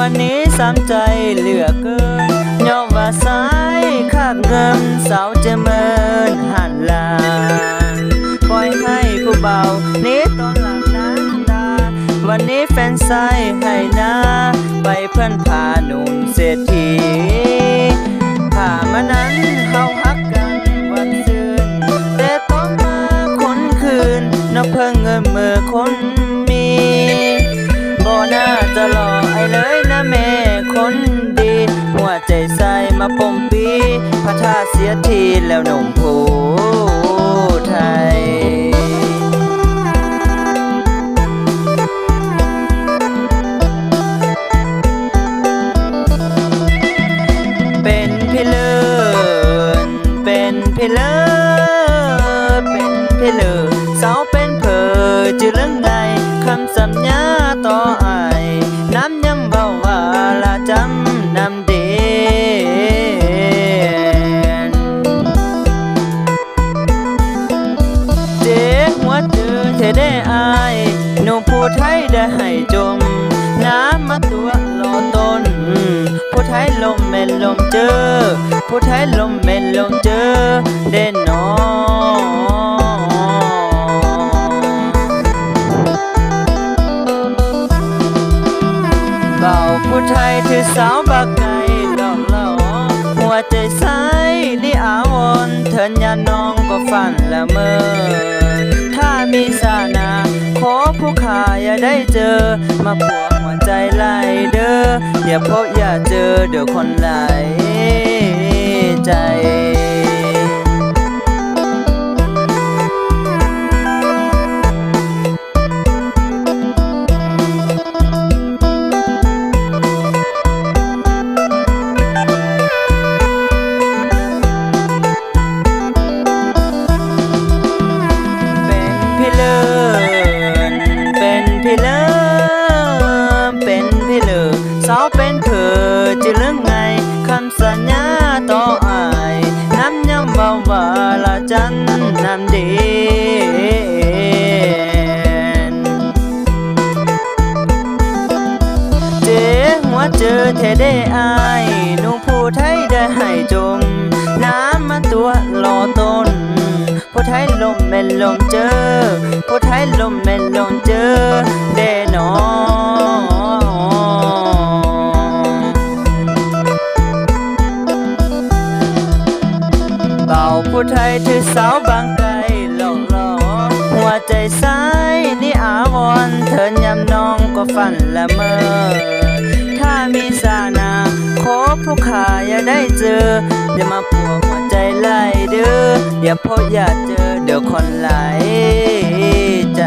วันนี้สามใจเหลือเกินยอมว่าสายขาดเงินสาวจะเมินหันหลังปล่อยให้ผู้เบานี้ตอนหลังนั้นดาวันนี้แฟนสายให้นาไปเพื่อนพาหนุ่มเศรษฐีผ่ามานั้นเขาฮักกันวันซื่นแต่ต้องมาคนคืนนอกเพิ่งเงินมือคนมีบ่น่าจะหล่อไอ้เลยนะแม่คนดีหัวใจใส่มาปมปีพระธาตุเสียทีแล้วหนุ่มผู้ไทยเป็นพี่เลิศเป็นพี่เลิศเป็นพี่เลิศสาวเป็นเพอจือเรื่องใดคำสัญญาต่ออายน้ำย้ำเบาว่าละจำนำเด่นเจ๊หัวจือเธอได้อายหนุ่มผู้ไทยได้ให้จมน้ำมาตัวรอต้นผู้ไทยลมเม่นลมเจอผู้ไทยลมเม่นลมเจอเด่นนอเบาผู้ไทยถือสาวบักไก่หลอกหลอหัวใจใสลิอาวรเถินยาน้องก็ฝันละเมอถ้ามีสานาขอผู้ขาอย่าได้เจอมาปวดหัวใจไหลเด้ออย่าพบอย่าเจอเดี๋ยวคนไหลใจพี่เลิศเป็นพี่เลิศเป็นพี่เลิศสาวเป็นเธอจะเรื่องไงคำสัญญาต่ออายน้ำย้ำเบาว่าละจันน้ำเด่นเจ๊หัวเจอเธอได้อายหนุ่มผู้ไทยได้ให้จมน้ำมาตัวรอต้นผู้ไทยลมเม่นลมเจอผู้ไทยลมเม่นลมเจอเด่นอเบาผู้ไทยถือสาวบางไกลหลอกหลอหัวใจใสนี่อาวรเถินยำน้องก็ฝันละเมอถ้ามีสานาขอผู้ขาอย่าได้เจออย่ามาปวดหัวใจไหลเด้ออย่าพบอย่าเจอเดี๋ยวคนไหลใจ